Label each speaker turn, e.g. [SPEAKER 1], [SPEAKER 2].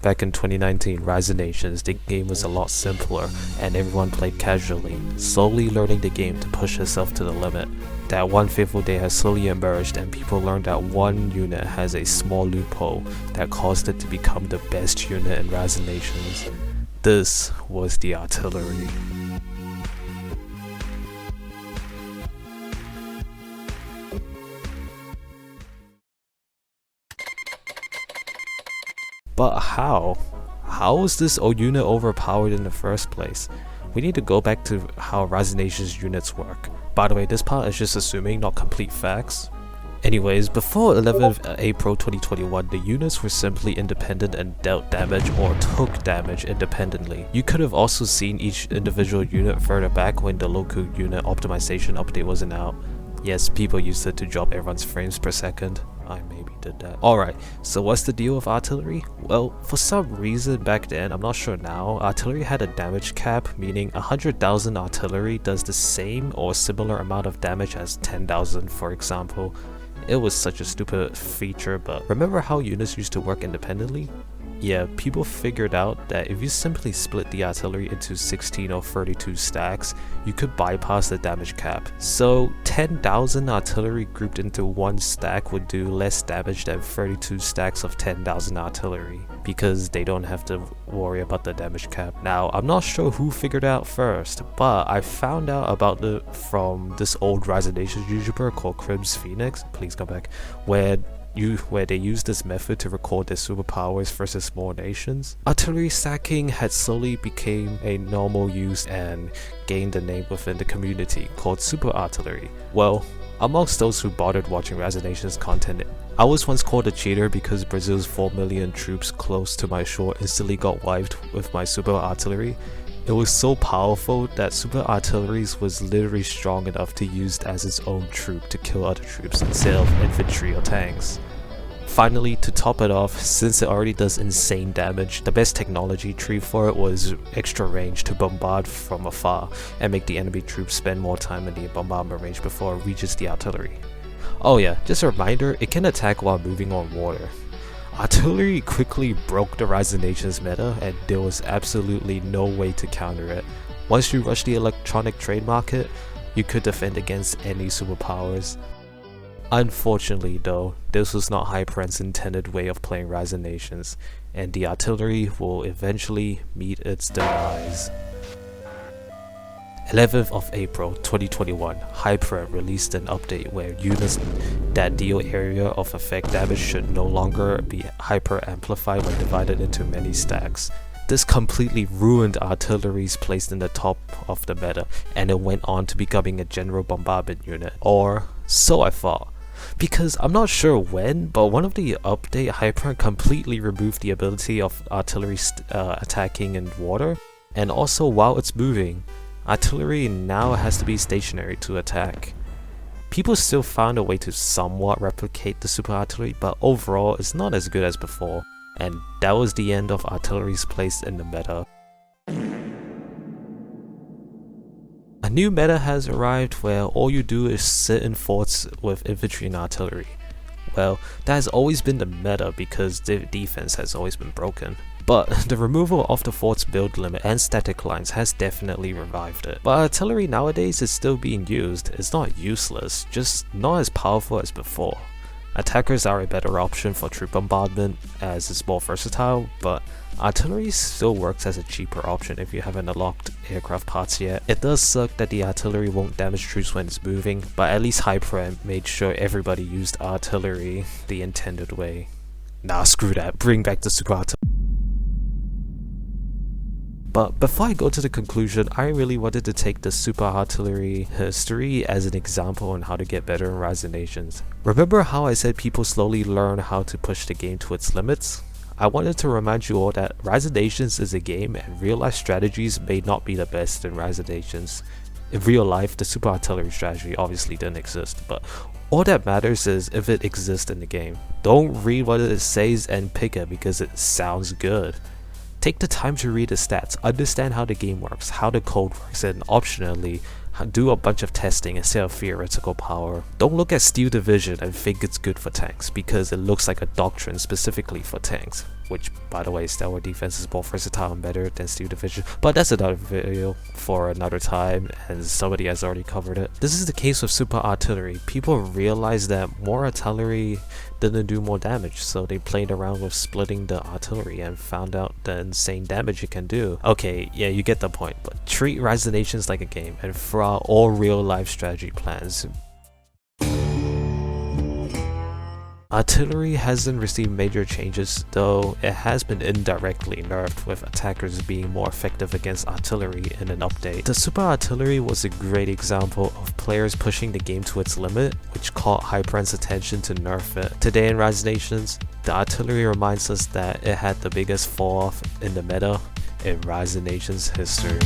[SPEAKER 1] Back in 2019, Rise of Nations, the game was a lot simpler and everyone played casually, slowly learning the game to push itself to the limit. That one fateful day has slowly emerged and people learned that one unit has a small loophole that caused it to become the best unit in Rise of Nations. This was the artillery. But how? How was this unit overpowered in the first place? We need to go back to how Rise of Nations units work. By the way, this part is just assuming, not complete facts. Anyways, before 11th April 2021, the units were simply independent and dealt damage or took damage independently. You could have also seen each individual unit further back when the local unit optimization update wasn't out. Yes, people used it to drop everyone's frames per second. I maybe did that. Alright, so what's the deal with artillery? Well, for some reason back then, I'm not sure now, artillery had a damage cap, meaning 100,000 artillery does the same or similar amount of damage as 10,000 for example. It was such a stupid feature, but remember how units used to work independently? Yeah, people figured out that if you simply split the artillery into 16 or 32 stacks, you could bypass the damage cap. So 10,000 artillery grouped into one stack would do less damage than 32 stacks of 10,000 artillery, because they don't have to worry about the damage cap. Now, I'm not sure who figured it out first, but I found out about it from this old Rise of Nations YouTuber called Crim's Phoenix, please come back, where they used this method to record their superpowers versus small nations. Artillery stacking had slowly become a normal use and gained a name within the community called super artillery. Well, amongst those who bothered watching Rise of Nations content, I was once called a cheater because Brazil's 4 million troops close to my shore instantly got wiped with my super artillery. It was so powerful that super artillery was literally strong enough to use as its own troop to kill other troops instead of infantry or tanks. Finally, to top it off, since it already does insane damage, the best technology tree for it was extra range to bombard from afar and make the enemy troops spend more time in the bombardment range before it reaches the artillery. Oh yeah, just a reminder, it can attack while moving on water. Artillery quickly broke the Rise of Nations meta and there was absolutely no way to counter it. Once you rush the electronic trade market, you could defend against any superpowers. Unfortunately though, this was not HyperRen's intended way of playing Rise of Nations, and the artillery will eventually meet its demise. 11th of April 2021, HyperRen released an update where units that deal area of effect damage should no longer be hyper-amplified when divided into many stacks. This completely ruined artillery's place in the top of the meta, and it went on to becoming a general bombardment unit, or so I thought. Because I'm not sure when, but one of the update HyperRen completely removed the ability of artillery attacking in water, and also while it's moving. Artillery now has to be stationary to attack. People still found a way to somewhat replicate the super artillery, but overall it's not as good as before, and that was the end of artillery's place in the meta. A new meta has arrived where all you do is sit in forts with infantry and artillery. Well, that has always been the meta because the defense has always been broken. But the removal of the fort's build limit and static lines has definitely revived it. But artillery nowadays is still being used. It's not useless, just not as powerful as before. Attackers are a better option for troop bombardment as it's more versatile, but artillery still works as a cheaper option if you haven't unlocked aircraft parts yet. It does suck that the artillery won't damage troops when it's moving, but at least HyperRen made sure everybody used artillery the intended way. Nah, screw that, bring back the super artillery. But before I go to the conclusion, I really wanted to take the super artillery history as an example on how to get better in Rise of Nations. Remember how I said people slowly learn how to push the game to its limits? I wanted to remind you all that Rise of Nations is a game and real life strategies may not be the best in Rise of Nations. In real life, the super artillery strategy obviously didn't exist, but all that matters is if it exists in the game. Don't read what it says and pick it because it sounds good. Take the time to read the stats, understand how the game works, how the code works, and optionally, do a bunch of testing instead of theoretical power. Don't look at Steel Division and think it's good for tanks because it looks like a doctrine specifically for tanks. which by the way, Stellar Defense is more versatile and better than Steel Division, but that's another video for another time, and somebody has already covered it. This is the case with Super Artillery. People realized that more artillery didn't do more damage, so they played around with splitting the artillery and found out the insane damage it can do. Okay, yeah, you get the point, but treat Rise of the Nations like a game and throw out all real life strategy plans. Artillery hasn't received major changes, though it has been indirectly nerfed, with attackers being more effective against artillery in an update. The Super Artillery was a great example of players pushing the game to its limit, which caught Hyperon's attention to nerf it. Today in Rise of Nations, the artillery reminds us that it had the biggest fall off in the meta in Rise of Nations history.